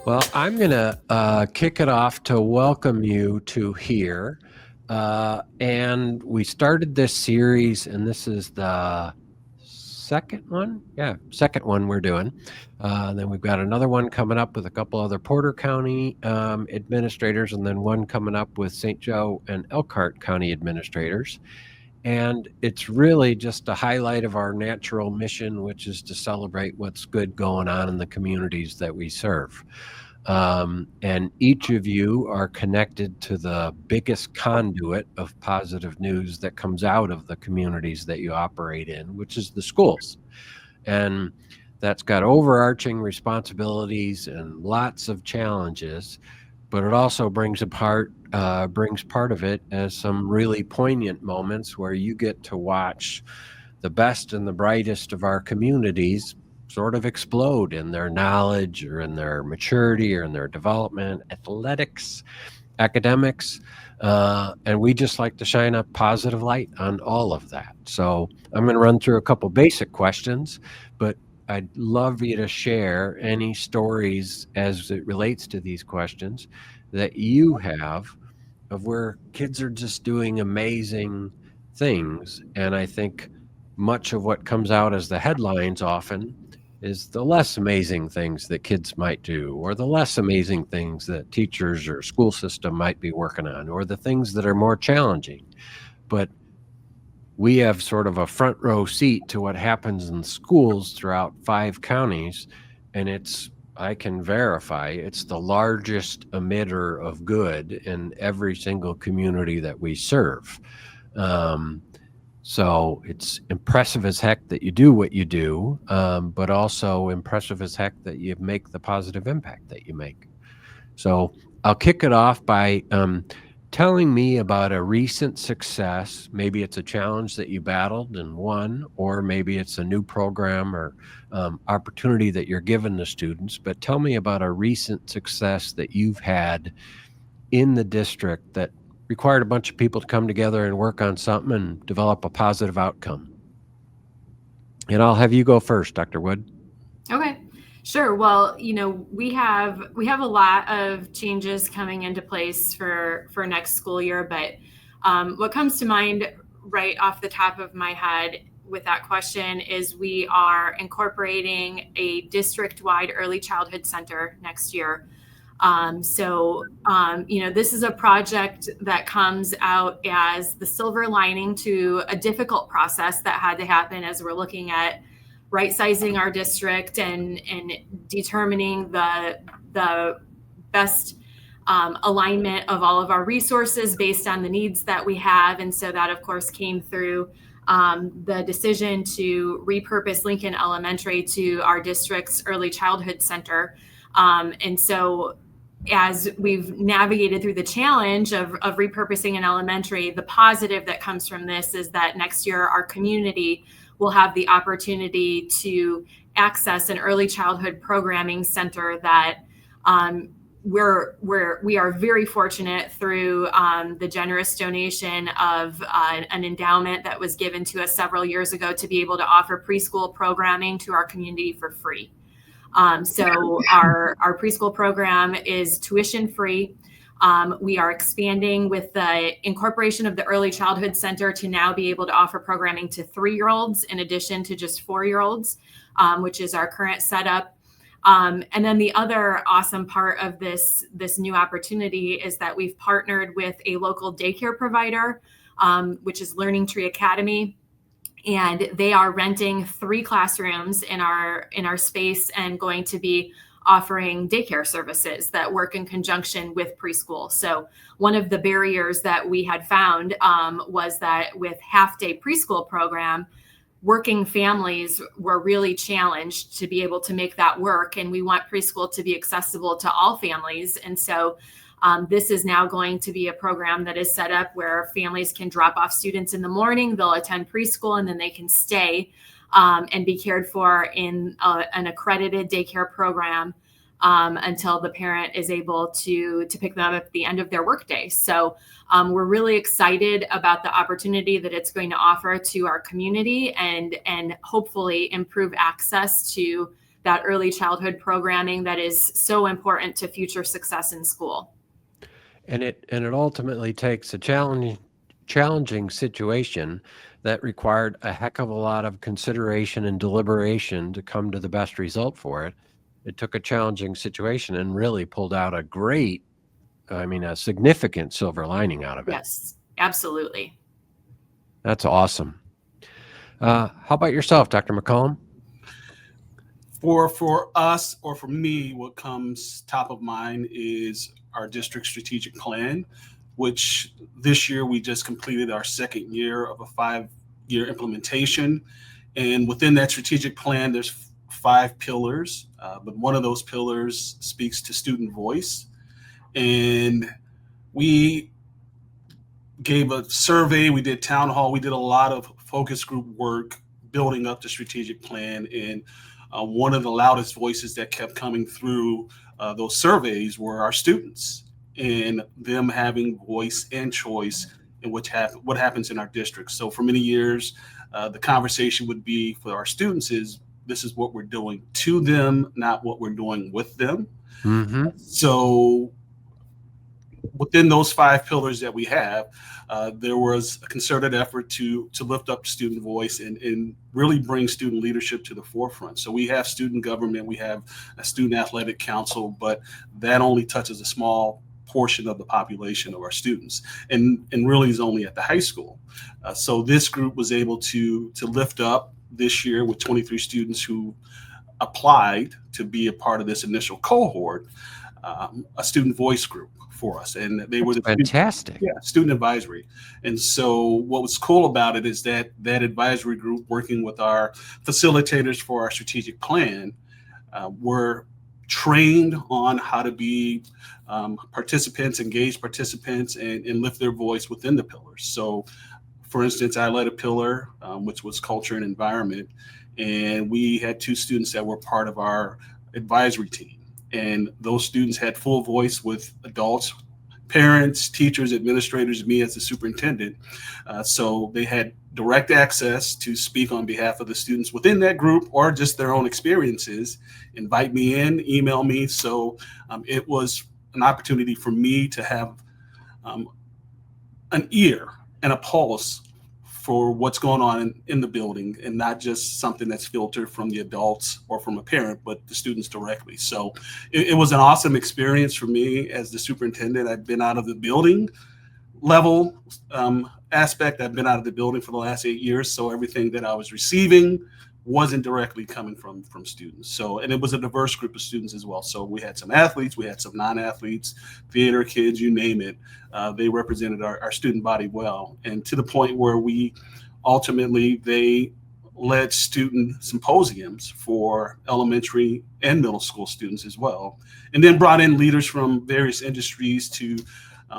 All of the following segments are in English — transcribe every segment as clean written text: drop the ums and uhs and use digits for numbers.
Well, I'm going to kick it off to welcome you to here. And we started this series, and this is the second one. Yeah, second one we're doing. Then we've got another one coming up with a couple other Porte County administrators, and then one coming up with St. Joe and Elkhart County administrators. And it's really just a highlight of our natural mission, which is to celebrate what's good going on in the communities that we serve. And each of you are connected to the biggest conduit of positive news that comes out of the communities that you operate in, which is the schools. And that's got overarching responsibilities and lots of challenges, but it also brings part of it as some really poignant moments where you get to watch the best and the brightest of our communities sort of explode in their knowledge or in their maturity or in their development, athletics, academics. And we just like to shine a positive light on all of that. So I'm going to run through a couple basic questions, but I'd love you to share any stories as it relates to these questions that you have of where kids are just doing amazing things. And I think much of what comes out as the headlines often is the less amazing things that kids might do, or the less amazing things that teachers or school system might be working on, or the things that are more challenging. But we have sort of a front row seat to what happens in schools throughout 5 counties, and I can verify it's the largest emitter of good in every single community that we serve. So it's impressive as heck that you do what you do, but also impressive as heck that you make the positive impact that you make. So I'll kick it off by telling me about a recent success. Maybe it's a challenge that you battled and won, or maybe it's a new program or opportunity that you're given to students. But tell me about a recent success that you've had in the district that required a bunch of people to come together and work on something and develop a positive outcome. And I'll have you go first, Dr. Wood. Okay. Sure. Well, we have a lot of changes coming into place for next school year, but what comes to mind right off the top of my head with that question is we are incorporating a district-wide early childhood center next year. This is a project that comes out as the silver lining to a difficult process that had to happen as we're looking at right sizing our district and determining the best alignment of all of our resources based on the needs that we have. And so that, of course, came through the decision to repurpose Lincoln Elementary to our district's early childhood center. And so as we've navigated through the challenge of repurposing an elementary, the positive that comes from this is that next year our community will have the opportunity to access an early childhood programming center that we are very fortunate through the generous donation of an endowment that was given to us several years ago to be able to offer preschool programming to our community for free. So our preschool program is tuition free. We are expanding with the incorporation of the Early Childhood Center to now be able to offer programming to 3-year-olds in addition to just 4-year-olds, which is our current setup. And then the other awesome part of this new opportunity is that we've partnered with a local daycare provider, which is Learning Tree Academy. And they are renting 3 classrooms in our space and going to be offering daycare services that work in conjunction with preschool. So one of the barriers that we had found was that with half-day preschool program, working families were really challenged to be able to make that work. And we want preschool to be accessible to all families. And so this is now going to be a program that is set up where families can drop off students in the morning, they'll attend preschool, and then they can stay and be cared for in an accredited daycare program until the parent is able to pick them up at the end of their workday. So we're really excited about the opportunity that it's going to offer to our community and hopefully improve access to that early childhood programming that is so important to future success in school. And it ultimately takes a challenging situation that required a heck of a lot of consideration and deliberation to come to the best result for it. It took a challenging situation and really pulled out a significant silver lining out of it. Yes, absolutely. That's awesome. How about yourself, Dr. McCollum? For us, or for me, what comes top of mind is our district strategic plan, which this year we just completed our second year of a 5-year implementation. And within that strategic plan, there's 5 pillars, but one of those pillars speaks to student voice. And we gave a survey, we did town hall, we did a lot of focus group work building up the strategic plan. And one of the loudest voices that kept coming through those surveys were our students, and them having voice and choice in what happens in our district. So for many years, the conversation would be for our students is, this is what we're doing to them, not what we're doing with them. Mm-hmm. So within those 5 pillars that we have, there was a concerted effort to lift up student voice and really bring student leadership to the forefront. So we have student government, we have a student athletic council, but that only touches a small portion of the population of our students, and really is only at the high school. So this group was able to lift up this year with 23 students who applied to be a part of this initial cohort, a student voice group for us, and they were fantastic. Student advisory. And so what was cool about it is that advisory group, working with our facilitators for our strategic plan, were trained on how to be engaged participants, and lift their voice within the pillars. So for instance, I led a pillar, which was culture and environment, and we had 2 students that were part of our advisory team. And those students had full voice with adults, parents, teachers, administrators, me as the superintendent. So they had direct access to speak on behalf of the students within that group, or just their own experiences, invite me in, email me. So it was an opportunity for me to have an ear and a pulse for what's going on in the building, and not just something that's filtered from the adults or from a parent, but the students directly. So it was an awesome experience for me as the superintendent. I've been out of the building level aspect. I've been out of the building for the last 8 years. So everything that I was receiving wasn't directly coming from students. So, and it was a diverse group of students as well. So we had some athletes, we had some non-athletes, theater kids, you name it. They represented our student body well, and to the point where they led student symposiums for elementary and middle school students as well, and then brought in leaders from various industries to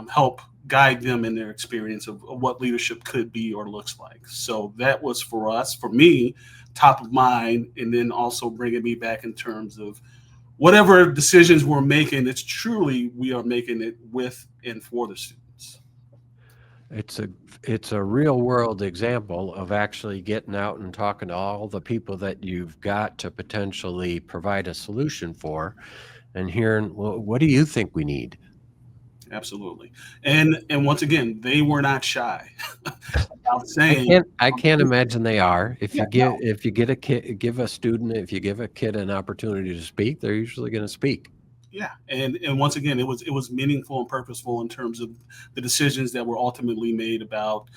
help guide them in their experience of what leadership could be or looks like. So that was for me, top of mind, and then also bringing me back in terms of whatever decisions we're making, it's truly, we are making it with and for the students. It's a real world example of actually getting out and talking to all the people that you've got to potentially provide a solution for, and hearing, well, what do you think we need? Absolutely. And once again, they were not shy about saying. I can't imagine they are. If you give a kid an opportunity to speak, they're usually going to speak. Yeah. And once again, it was meaningful and purposeful in terms of the decisions that were ultimately made about,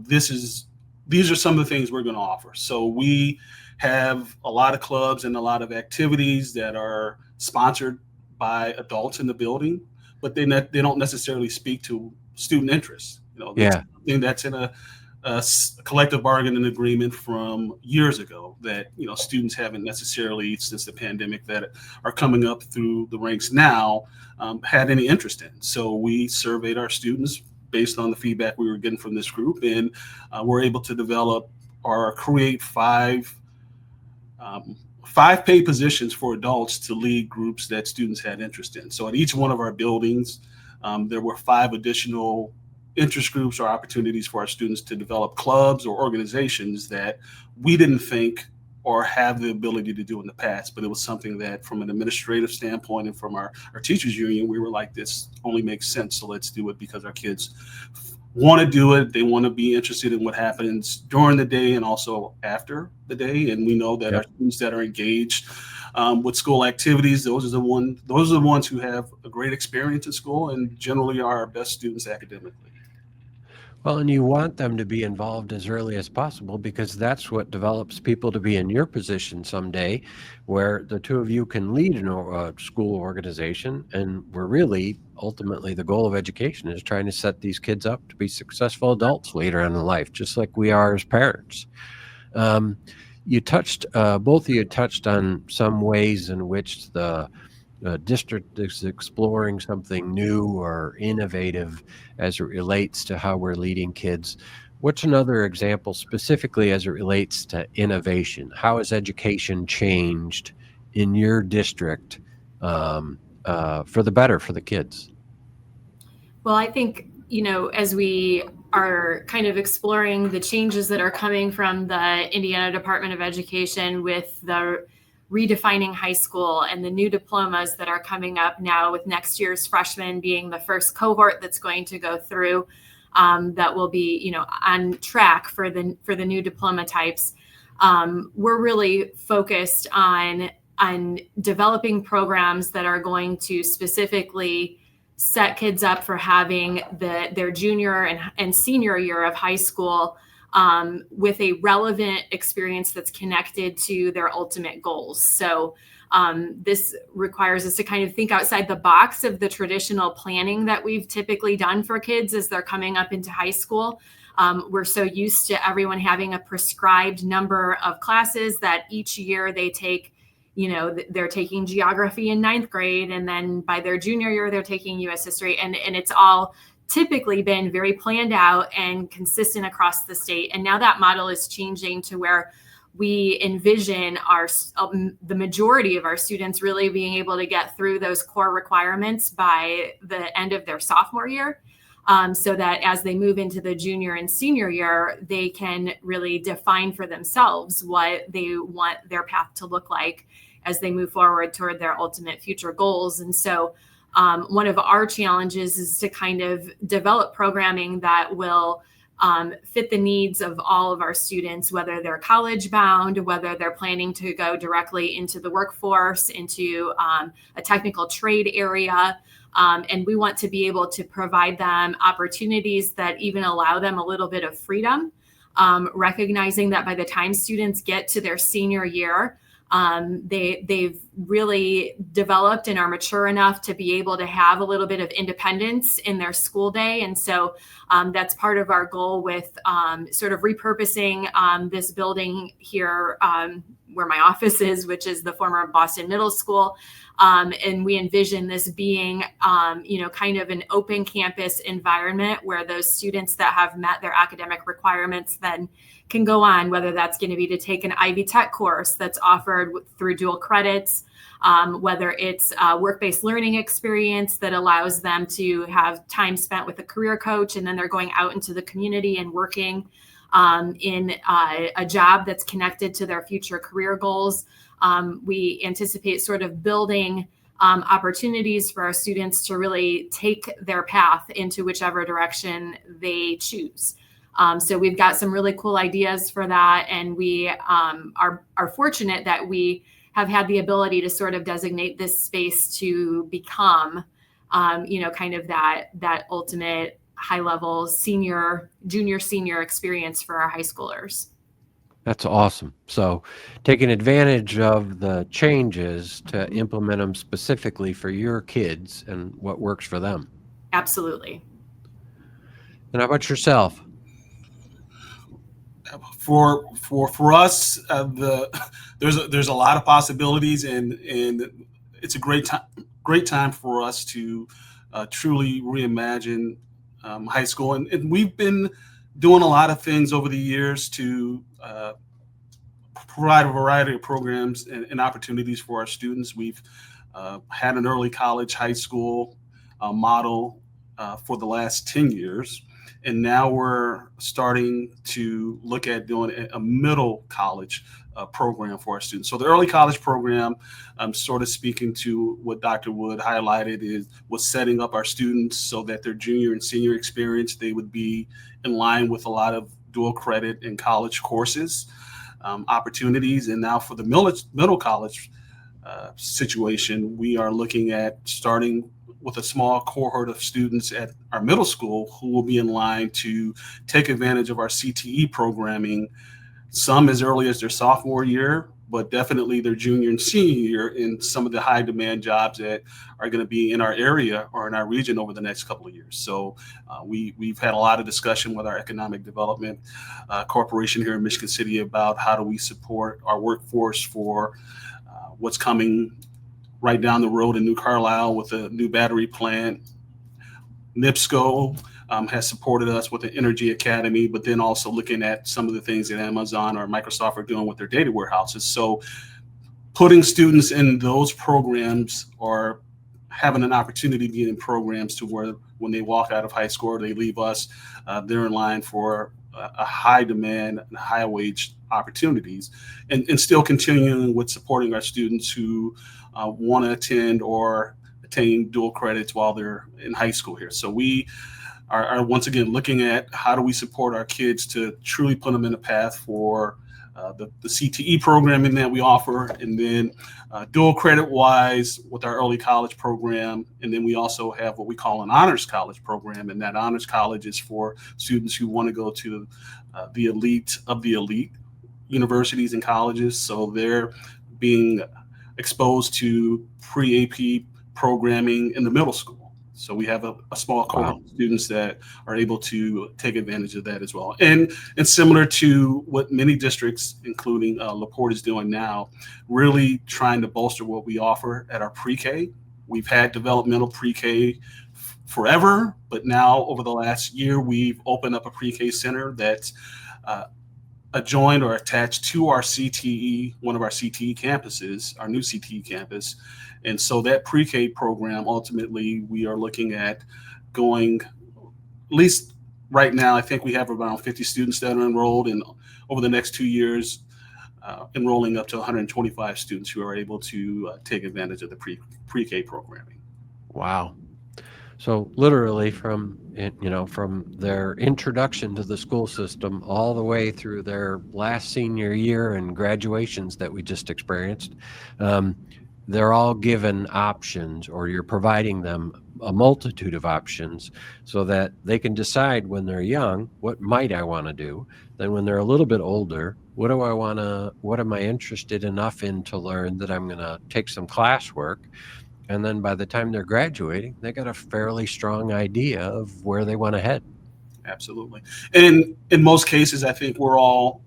these are some of the things we're going to offer. So we have a lot of clubs and a lot of activities that are sponsored by adults in the building, but they don't necessarily speak to student interests. Something that's in a collective bargaining agreement from years ago that students haven't necessarily, since the pandemic, that are coming up through the ranks now, had any interest in. So we surveyed our students based on the feedback we were getting from this group, and we're able to develop or create 5 paid positions for adults to lead groups that students had interest in. So at each one of our buildings, there were 5 additional interest groups or opportunities for our students to develop clubs or organizations that we didn't think or have the ability to do in the past. But it was something that from an administrative standpoint and from our teachers union, we were like, this only makes sense. So let's do it because our kids want to do it. They want to be interested in what happens during the day and also after the day. And we know that our students that are engaged with school activities, those are the ones who have a great experience in school and generally are our best students academically. Well, and you want them to be involved as early as possible because that's what develops people to be in your position someday, where the two of you can lead a school organization. And we're really, ultimately, the goal of education is trying to set these kids up to be successful adults later on in life, just like we are as parents. Both of you touched on some ways in which the district is exploring something new or innovative as it relates to how we're leading kids. What's another example specifically as it relates to innovation? How has education changed in your district for the better for the kids? Well, I think, as we are kind of exploring the changes that are coming from the Indiana Department of Education with the redefining high school and the new diplomas that are coming up now, with next year's freshmen being the first cohort that's going to go through, that will be, on track for the new diploma types. We're really focused on developing programs that are going to specifically set kids up for having their junior and senior year of high school with a relevant experience that's connected to their ultimate goals. So this requires us to kind of think outside the box of the traditional planning that we've typically done for kids as they're coming up into high school. We're so used to everyone having a prescribed number of classes that each year they take. They're taking geography in 9th grade, and then by their junior year, they're taking U.S. history. And it's all typically been very planned out and consistent across the state. And now that model is changing to where we envision the majority of our students really being able to get through those core requirements by the end of their sophomore year. So that as they move into the junior and senior year, they can really define for themselves what they want their path to look like as they move forward toward their ultimate future goals. And so one of our challenges is to kind of develop programming that will fit the needs of all of our students, whether they're college bound, whether they're planning to go directly into the workforce, into a technical trade area. And we want to be able to provide them opportunities that even allow them a little bit of freedom, recognizing that by the time students get to their senior year, they've really developed and are mature enough to be able to have a little bit of independence in their school day. And so that's part of our goal with sort of repurposing this building here where my office is, which is the former Boston Middle School. And we envision this being, kind of an open campus environment where those students that have met their academic requirements then can go on, whether that's going to be to take an Ivy Tech course that's offered through dual credits, whether it's a work-based learning experience that allows them to have time spent with a career coach, and then they're going out into the community and working in a job that's connected to their future career goals. We anticipate sort of building opportunities for our students to really take their path into whichever direction they choose. So we've got some really cool ideas for that. And we are fortunate that we have had the ability to sort of designate this space to become, kind of that ultimate high level junior, senior experience for our high schoolers. That's awesome. So taking advantage of the changes to implement them specifically for your kids and what works for them. Absolutely. And how about yourself? For us, there's a lot of possibilities, and it's a great time for us to truly reimagine high school, and we've been doing a lot of things over the years to provide a variety of programs and opportunities for our students. We've had an early college, high school model for the last 10 years. And now we're starting to look at doing a middle college program for our students. So the early college program, sort of speaking to what Dr. Wood highlighted, was setting up our students so that their junior and senior experience, they would be in line with a lot of dual credit and college courses, opportunities. And now for the middle college situation, we are looking at starting with a small cohort of students at our middle school who will be in line to take advantage of our CTE programming, some as early as their sophomore year, but definitely their junior and senior year in some of the high demand jobs that are going to be in our area or in our region over the next couple of years. So we've had a lot of discussion with our economic development corporation here in Michigan City about how do we support our workforce for what's coming right down the road in New Carlisle with a new battery plant. NIPSCO has supported us with the Energy Academy, but then also looking at some of the things that Amazon or Microsoft are doing with their data warehouses. So putting students in those programs or having an opportunity to be in programs to where when they walk out of high school or they leave us, they're in line for a high demand and high wage opportunities, and still continuing with supporting our students who want to attend or attain dual credits while they're in high school here. So we are once again looking at how do we support our kids to truly put them in a path for the CTE programming that we offer, and then dual credit wise with our early college program. And then we also have what we call an honors college program, and that honors college is for students who want to go to the elite of the elite universities and colleges. So they're being exposed to pre-AP programming in the middle school. So we have a small cohort of students that are able to take advantage of that as well. And similar to what many districts, including LaPorte, is doing now, really trying to bolster what we offer at our pre-K. We've had developmental pre-K forever, but now over the last year, we've opened up a pre-K center that's adjoined or attached to our CTE, one of our CTE campuses, our new CTE campus. And so that pre-K program, ultimately, we are looking at going, at least right now, I think we have around 50 students that are enrolled, and over the next 2 years, enrolling up to 125 students who are able to take advantage of the pre-K programming. Wow. So literally from their introduction to the school system all the way through their last senior year and graduations that we just experienced, they're all given options, or you're providing them a multitude of options so that they can decide when they're young, what might I want to do? Then when they're a little bit older, what am I interested enough in to learn that I'm going to take some classwork? And then by the time they're graduating, they got a fairly strong idea of where they want to head. Absolutely. And in most cases, I think we're all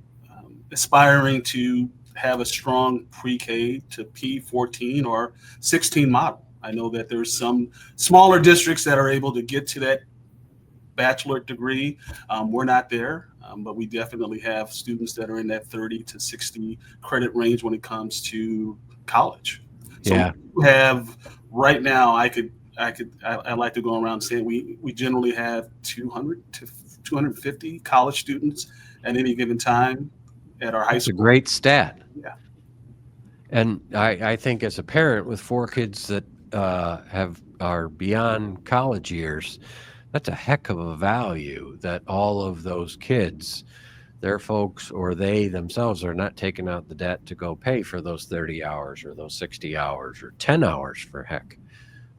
aspiring to have a strong pre-K to P14 or 16 model. I know that there's some smaller districts that are able to get to that bachelorate degree. We're not there, but we definitely have students that are in that 30 to 60 credit range when it comes to college. So Yeah. we have right now, I like to go around saying we generally have 200 to 250 college students at any given time at our high It's school. a great stat. Yeah. And I think as a parent with 4 kids that are beyond college years, that's a heck of a value that all of those kids, their folks or they themselves, are not taking out the debt to go pay for those 30 hours or those 60 hours or 10 hours for heck.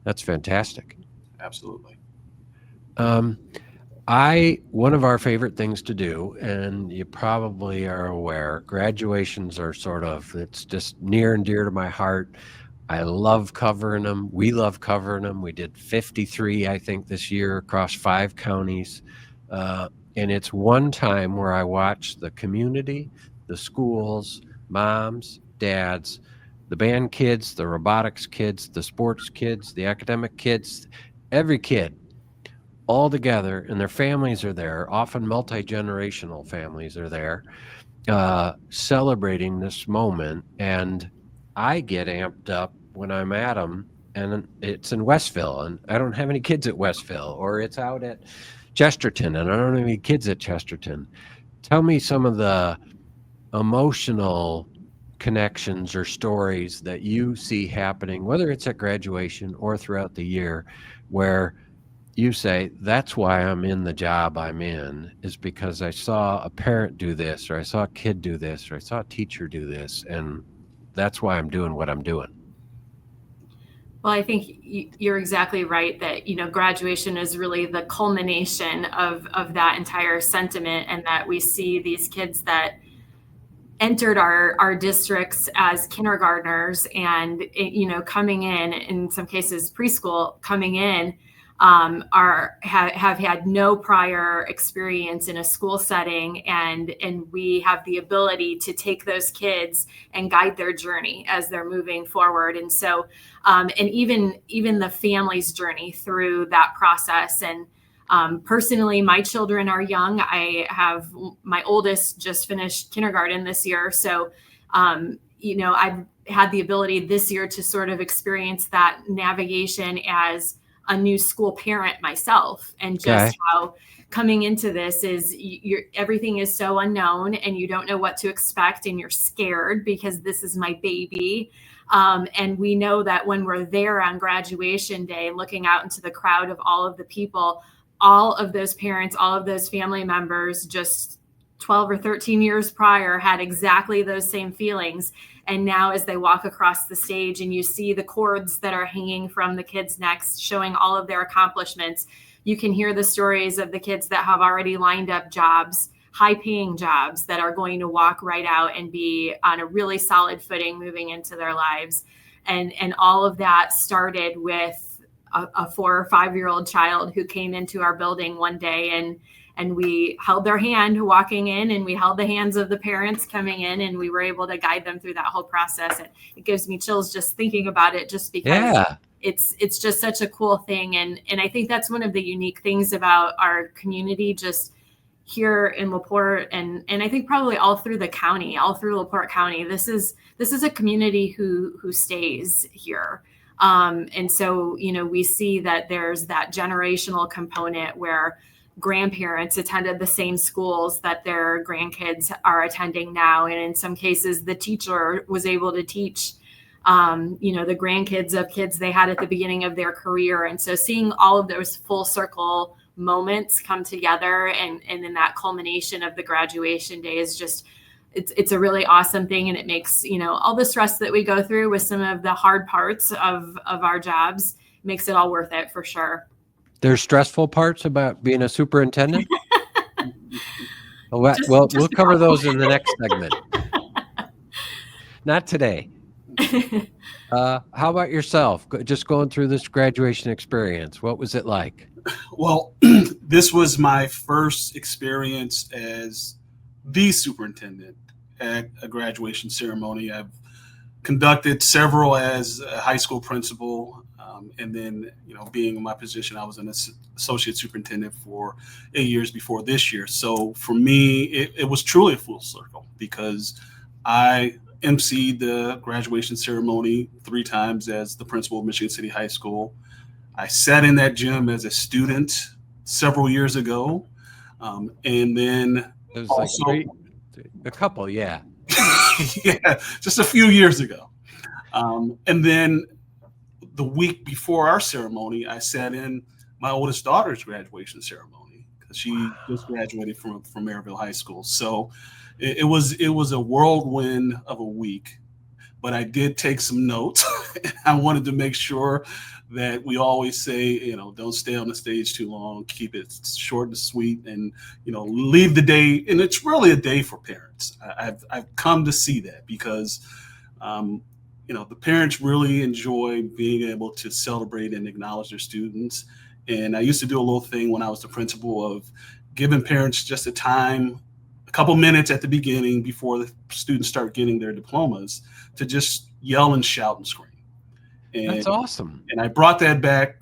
That's fantastic. Absolutely. One of our favorite things to do, and you probably are aware, graduations are it's just near and dear to my heart. I love covering them. We love covering them. We did 53, I think, this year across 5 counties. And it's one time where I watch the community, the schools, moms, dads, the band kids, the robotics kids, the sports kids, the academic kids, every kid all together, and their families are there, often multi-generational families are there, celebrating this moment. And I get amped up when I'm at them, and it's in Westville, and I don't have any kids at Westville, or it's out at Chesterton, and I don't have any kids at Chesterton. Tell me some of the emotional connections or stories that you see happening, whether it's at graduation or throughout the year, where you say, that's why I'm in the job I'm in, is because I saw a parent do this, or I saw a kid do this, or I saw a teacher do this, and that's why I'm doing what I'm doing? Well, I think you're exactly right that, graduation is really the culmination of that entire sentiment, and that we see these kids that entered our districts as kindergartners and, coming in some cases preschool, coming in, have had no prior experience in a school setting, and we have the ability to take those kids and guide their journey as they're moving forward. And so, and even the family's journey through that process. And personally, my children are young. I have my oldest just finished kindergarten this year. So, I've had the ability this year to sort of experience that navigation as a new school parent myself, and just how coming into this is everything is so unknown, and you don't know what to expect, and you're scared because this is my baby. And we know that when we're there on graduation day, looking out into the crowd of all of the people, all of those parents, all of those family members, just 12 or 13 years prior, had exactly those same feelings. And now as they walk across the stage and you see the cords that are hanging from the kids' necks, showing all of their accomplishments, you can hear the stories of the kids that have already lined up jobs, high-paying jobs, that are going to walk right out and be on a really solid footing moving into their lives. And all of that started with a 4 or 5-year-old child who came into our building one day, and we held their hand walking in, and we held the hands of the parents coming in, and we were able to guide them through that whole process. And it gives me chills just thinking about it, just because it's just such a cool thing. And I think that's one of the unique things about our community, just here in LaPorte, and I think probably all through the county, all through LaPorte County. This is a community who stays here. And so, we see that there's that generational component where grandparents attended the same schools that their grandkids are attending now. And in some cases, the teacher was able to teach, the grandkids of kids they had at the beginning of their career. And so seeing all of those full circle moments come together, and in that culmination of the graduation day, is just, it's a really awesome thing. And it makes, all the stress that we go through with some of the hard parts of our jobs, makes it all worth it for sure. There's stressful parts about being a superintendent? We'll cover those in the next segment. Not today. How about yourself? Just going through this graduation experience, what was it like? Well, this was my first experience as the superintendent at a graduation ceremony. I've conducted several as a high school principal. And then, being in my position, I was an associate superintendent for 8 years before this year. So for me, it was truly a full circle, because I emceed the graduation ceremony 3 times as the principal of Michigan City High School. I sat in that gym as a student several years ago. And then it was also, like a couple, yeah. Yeah, just a few years ago. And then the week before our ceremony, I sat in my oldest daughter's graduation ceremony, because she just graduated from Maryville High School. So it was a whirlwind of a week, but I did take some notes. I wanted to make sure that we always say, don't stay on the stage too long, keep it short and sweet, and, leave the day. And it's really a day for parents. I've come to see that, because, the parents really enjoy being able to celebrate and acknowledge their students. And I used to do a little thing when I was the principal of giving parents just a couple minutes at the beginning before the students start getting their diplomas, to just yell and shout and scream. And that's awesome. And I brought that back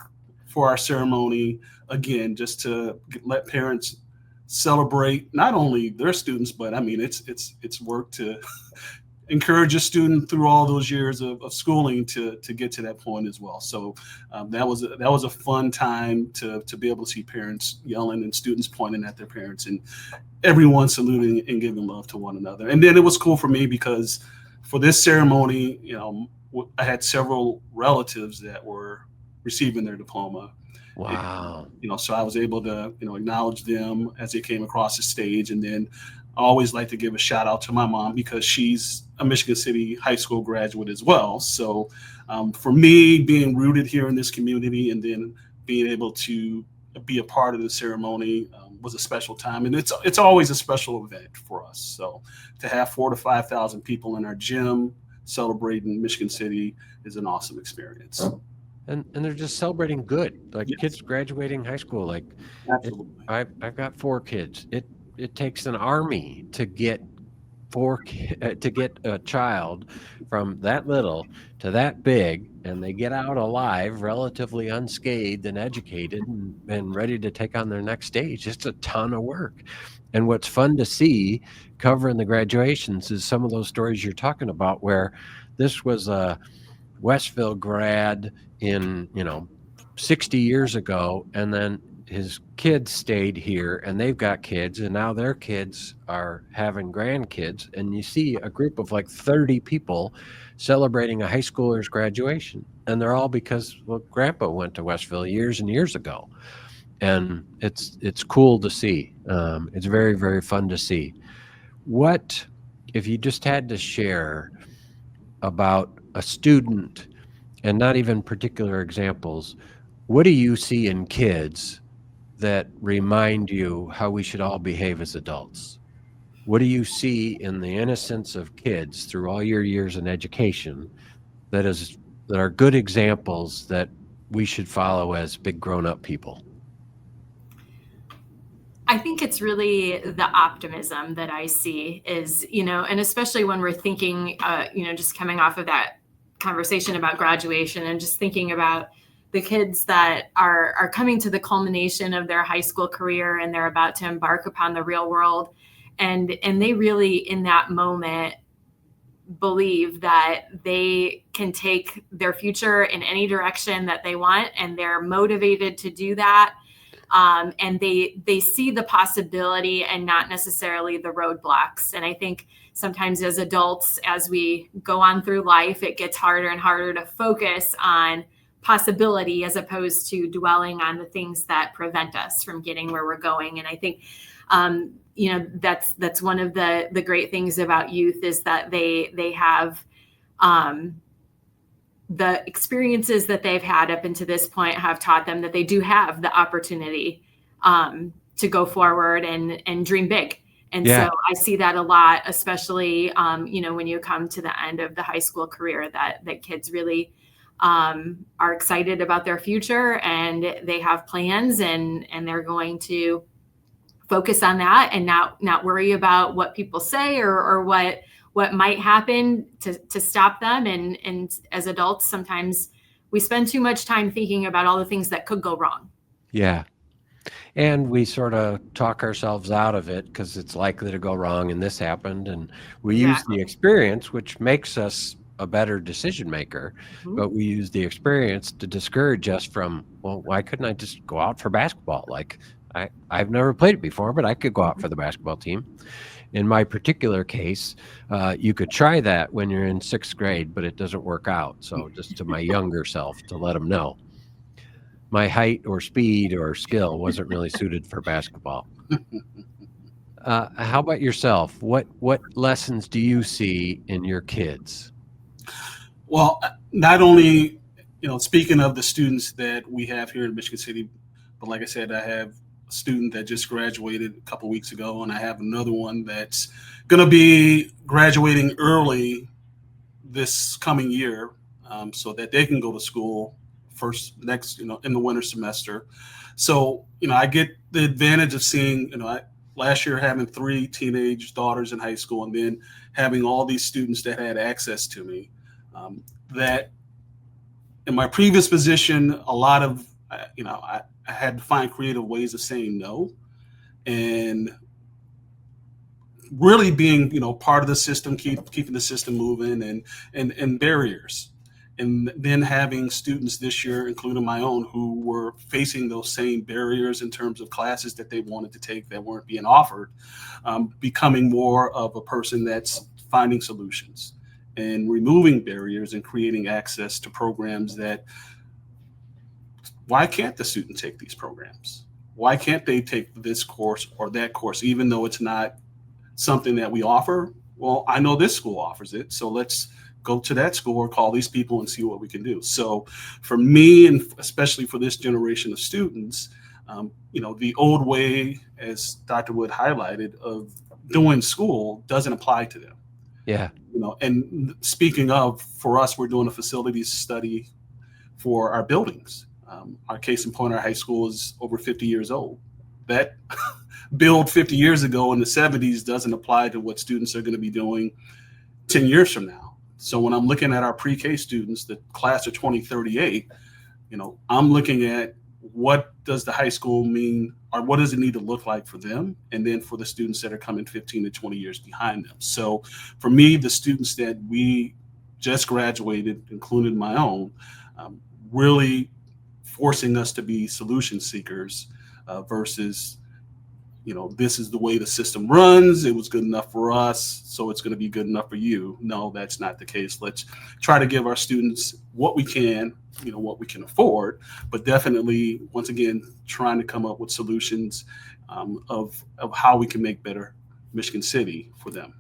for our ceremony again, just to let parents celebrate not only their students, but it's work to encourage a student through all those years of schooling to get to that point as well. So that was a fun time to be able to see parents yelling and students pointing at their parents, and everyone saluting and giving love to one another. And then it was cool for me, because for this ceremony, I had several relatives that were receiving their diploma. Wow. And, so I was able to, acknowledge them as they came across the stage. And then I always like to give a shout out to my mom because she's a Michigan City high school graduate as well. So for me, being rooted here in this community and then being able to be a part of the ceremony was a special time. And it's always a special event for us. So to have 4,000 to 5,000 people in our gym celebrating Michigan City is an awesome experience. And they're just celebrating good, like Yes. kids graduating high school. Like, Absolutely. I've got 4 kids. It takes an army to get to get a child from that little to that big, and they get out alive, relatively unscathed and educated, and ready to take on their next stage. It's a ton of work. And what's fun to see covering the graduations is some of those stories you're talking about, where this was a Westville grad in 60 years ago, and then his kids stayed here and they've got kids, and now their kids are having grandkids, and you see a group of like 30 people celebrating a high schooler's graduation, and they're all because, well, grandpa went to Westville years and years ago. And it's cool to see. It's very, very fun to see. What if you just had to share about a student, and not even particular examples, what do you see in kids that remind you how we should all behave as adults? What do you see in the innocence of kids through all your years in education that are good examples that we should follow as big grown-up people? I think it's really the optimism that I see is, and especially when we're thinking, just coming off of that conversation about graduation and just thinking about the kids that are coming to the culmination of their high school career and they're about to embark upon the real world. And they really, in that moment, believe that they can take their future in any direction that they want, and they're motivated to do that. And they see the possibility and not necessarily the roadblocks. And I think sometimes as adults, as we go on through life, it gets harder and harder to focus on possibility as opposed to dwelling on the things that prevent us from getting where we're going. And I think, that's one of the great things about youth is that they have, the experiences that they've had up until this point have taught them that they do have the opportunity to go forward and dream big. And Yeah. so I see that a lot, especially, when you come to the end of the high school career, that kids really are excited about their future and they have plans and they're going to focus on that and not worry about what people say or what might happen to stop them. And as adults, sometimes we spend too much time thinking about all the things that could go wrong. Yeah. And we sort of talk ourselves out of it because it's likely to go wrong and this happened. And we use the experience, which makes us a better decision maker, Mhm. but we use the experience to discourage us from, well, why couldn't I just go out for basketball? Like I've never played it before, but I could go out for the basketball team. In my particular case, you could try that when you're in 6th grade, but it doesn't work out. So just to my younger self to let them know, my height or speed or skill wasn't really suited for basketball. How about yourself? What lessons do you see in your kids? Well, not only, speaking of the students that we have here in Michigan City, but like I said, I have a student that just graduated a couple weeks ago, and I have another one that's going to be graduating early this coming year, so that they can go to school next in the winter semester. So, I get the advantage of seeing, last year having 3 teenage daughters in high school and then having all these students that had access to me. That in my previous position, a lot of, I had to find creative ways of saying no and really being, part of the system, keeping the system moving and barriers. And then having students this year, including my own, who were facing those same barriers in terms of classes that they wanted to take that weren't being offered, becoming more of a person that's finding solutions and removing barriers and creating access to programs that, why can't the student take these programs? Why can't they take this course or that course, even though it's not something that we offer? Well, I know this school offers it, so let's go to that school or call these people and see what we can do. So for me, and especially for this generation of students, the old way, as Dr. Wood highlighted, of doing school doesn't apply to them. Yeah. And speaking of, for us, we're doing a facilities study for our buildings. Our case in point, our high school is over 50 years old. That build 50 years ago in the 70s doesn't apply to what students are going to be doing 10 years from now. So when I'm looking at our pre-K students, the class of 2038, I'm looking at what does the high school mean, or what does it need to look like for them, and then for the students that are coming 15 to 20 years behind them. So for me, the students that we just graduated, including my own, really forcing us to be solution seekers versus, this is the way the system runs. It was good enough for us, so it's going to be good enough for you. No, that's not the case. Let's try to give our students what we can, what we can afford, but definitely, once again, trying to come up with solutions of how we can make better Michigan City for them.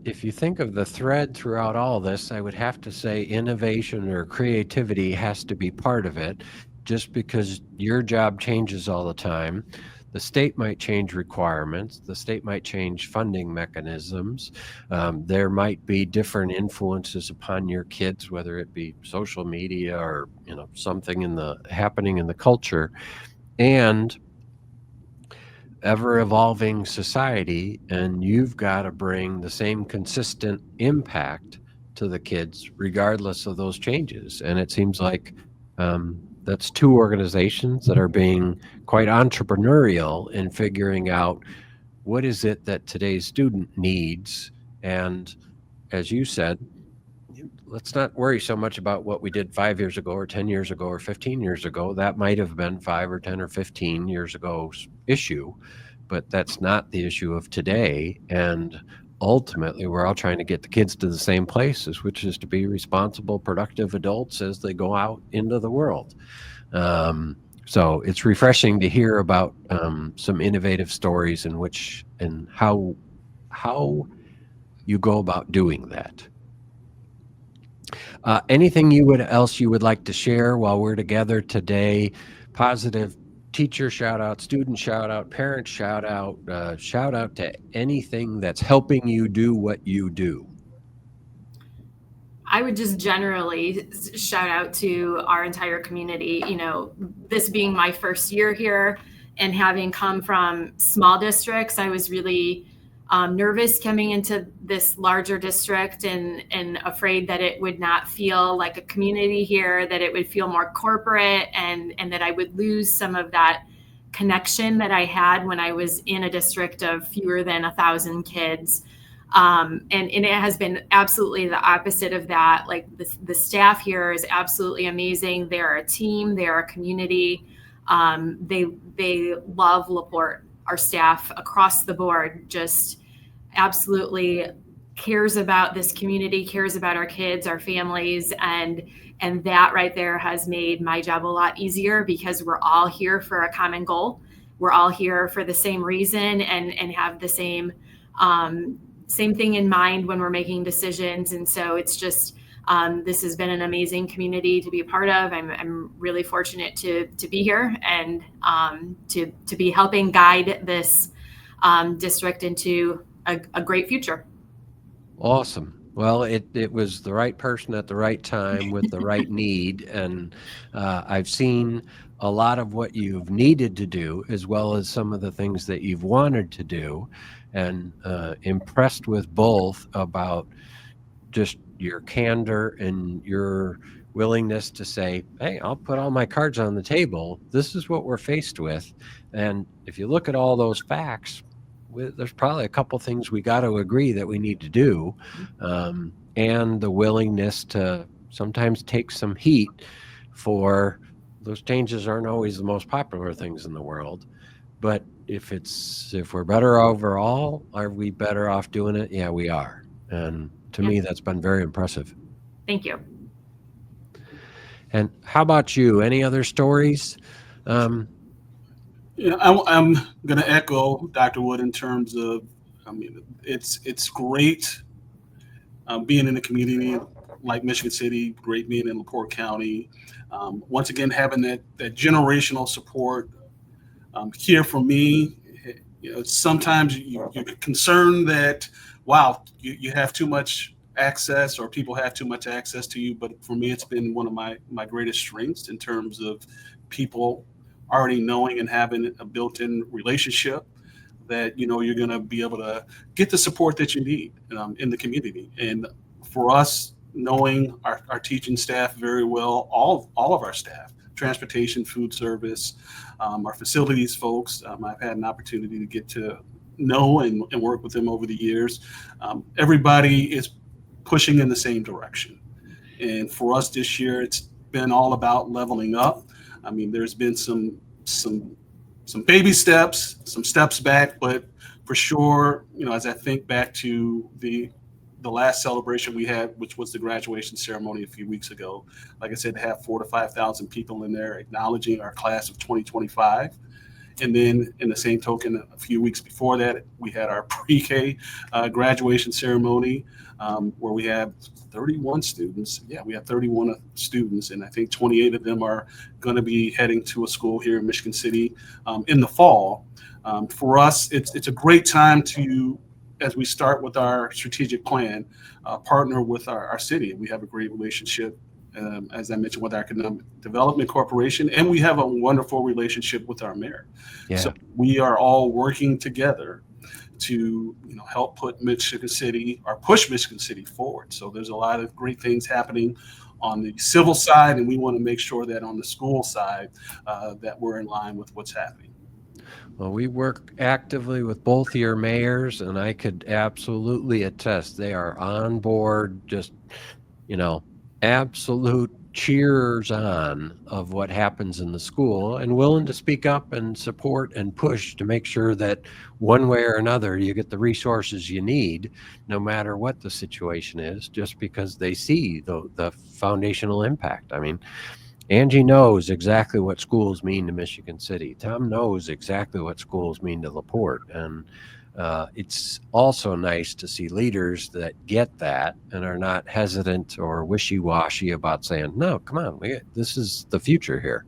If you think of the thread throughout all this, I would have to say innovation or creativity has to be part of it. Just because your job changes all the time, the state might change requirements, the state might change funding mechanisms. There might be different influences upon your kids, whether it be social media or something happening in the culture, and ever evolving society, and you've got to bring the same consistent impact to the kids regardless of those changes. And it seems like that's two organizations that are being quite entrepreneurial in figuring out what is it that today's student needs. And as you said, let's not worry so much about what we did 5 years ago or 10 years ago or 15 years ago. That might have been 5 or 10 or 15 years ago's issue, but that's not the issue of today. And ultimately, we're all trying to get the kids to the same places, which is to be responsible, productive adults as they go out into the world. So it's refreshing to hear about some innovative stories and how you go about doing that. Anything else you would like to share while we're together today? Positive teacher shout out, student shout out, parent shout out to anything that's helping you do what you do. I would just generally shout out to our entire community. This being my first year here and having come from small districts, I was really nervous coming into this larger district and afraid that it would not feel like a community here, that it would feel more corporate, and that I would lose some of that connection that I had when I was in a district of fewer than 1,000 kids. And it has been absolutely the opposite of that. Like the staff here is absolutely amazing. They're a team, they're a community. They love LaPorte. Our staff across the board just absolutely cares about this community, cares about our kids, our families, and that right there has made my job a lot easier because we're all here for a common goal. We're all here for the same reason and have the same thing in mind when we're making decisions. And so it's just this has been an amazing community to be a part of. I'm really fortunate to be here and to be helping guide this district into a great future. Awesome. Well, it was the right person at the right time with the right need. And I've seen a lot of what you've needed to do, as well as some of the things that you've wanted to do, and impressed with both about just your candor and your willingness to say, hey, I'll put all my cards on the table. This is what we're faced with. And if you look at all those facts, there's probably a couple things we got to agree that we need to do. And the willingness to sometimes take some heat for those changes aren't always the most popular things in the world. But if we're better overall, are we better off doing it? Yeah, we are. And to me, that's been very impressive. Thank you. And how about you? Any other stories? Yeah, I'm going to echo Dr. Wood in terms of, I mean, it's great being in a community like Michigan City, great being in LaPorte County. Once again, having that generational support here for me. Sometimes you're concerned that, wow, you have too much access or people have too much access to you. But for me, it's been one of my greatest strengths in terms of people already knowing and having a built-in relationship that you're going to be able to get the support that you need in the community. And for us, knowing our teaching staff very well, all of our staff, transportation, food service, our facilities folks, I've had an opportunity to get to know and work with them over the years. Everybody is pushing in the same direction. And for us this year, it's been all about leveling up. I mean, there's been some baby steps, some steps back, but for sure, as I think back to the last celebration we had, which was the graduation ceremony a few weeks ago, like I said, to have 4,000 to 5,000 people in there acknowledging our class of 2025. And then in the same token, a few weeks before that, we had our pre-K graduation ceremony where we have 31 students. Yeah, we have 31 students, and I think 28 of them are going to be heading to a school here in Michigan City in the fall. For us, it's a great time to, as we start with our strategic plan, partner with our city. We have a great relationship, as I mentioned, with our Economic Development Corporation, and we have a wonderful relationship with our mayor. Yeah. So we are all working together to help put Michigan City or push Michigan City forward. So there's a lot of great things happening on the civil side, and we want to make sure that on the school side that we're in line with what's happening. Well, we work actively with both your mayors, and I could absolutely attest they are on board, just, absolute cheers on of what happens in the school and willing to speak up and support and push to make sure that one way or another you get the resources you need, no matter what the situation is, just because they see the foundational impact. I mean, Angie knows exactly what schools mean to Michigan City. Tom knows exactly what schools mean to LaPorte. And it's also nice to see leaders that get that and are not hesitant or wishy-washy about saying, no, come on, this is the future here.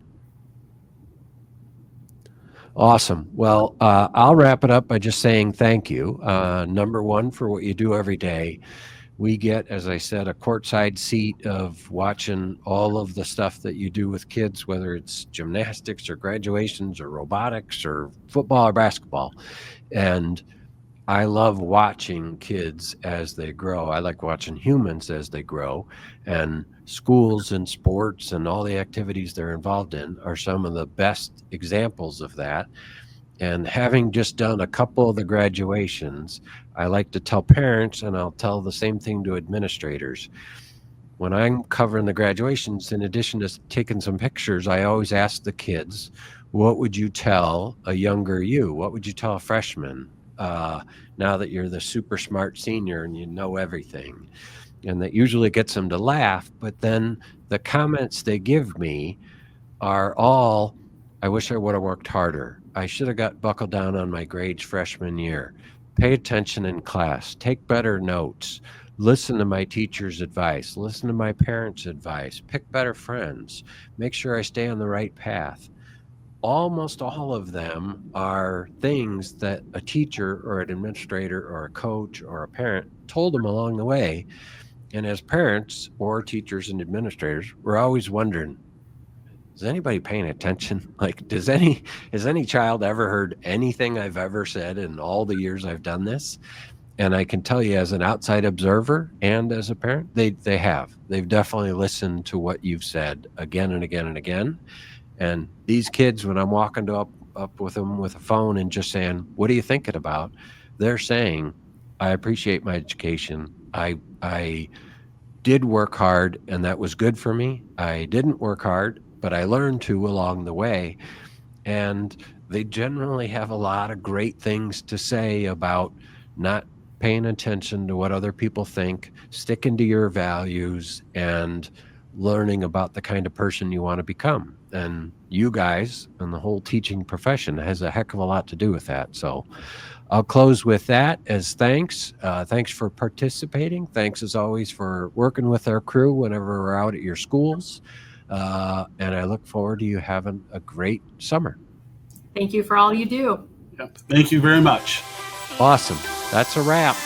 Awesome. Well, I'll wrap it up by just saying thank you. Number one, for what you do every day. We get, as I said, a courtside seat of watching all of the stuff that you do with kids, whether it's gymnastics or graduations or robotics or football or basketball. And I love watching kids as they grow. I like watching humans as they grow. And schools and sports and all the activities they're involved in are some of the best examples of that. And having just done a couple of the graduations, I like to tell parents, and I'll tell the same thing to administrators. When I'm covering the graduations, in addition to taking some pictures, I always ask the kids, what would you tell a younger you? What would you tell a freshman now that you're the super smart senior and you know everything? And that usually gets them to laugh, but then the comments they give me are all, I wish I would have worked harder. I should have got buckled down on my grades freshman year. Pay attention in class. Take better notes. Listen to my teacher's advice. Listen to my parents' advice. Pick better friends. Make sure I stay on the right path. Almost all of them are things that a teacher or an administrator or a coach or a parent told them along the way. And as parents or teachers and administrators, we're always wondering, is anybody paying attention? Like, has any child ever heard anything I've ever said in all the years I've done this? And I can tell you, as an outside observer and as a parent, they have. They've definitely listened to what you've said again and again and again. And these kids, when I'm walking up with them with a phone and just saying, what are you thinking about? They're saying, I appreciate my education. I did work hard, and that was good for me. I didn't work hard, but I learned to along the way. And they generally have a lot of great things to say about not paying attention to what other people think, sticking to your values, and learning about the kind of person you want to become. And you guys and the whole teaching profession has a heck of a lot to do with that. So I'll close with that as thanks. Thanks for participating. Thanks, as always, for working with our crew whenever we're out at your schools. And I look forward to you having a great summer. Thank you for all you do. Thank you very much. Awesome. That's a wrap.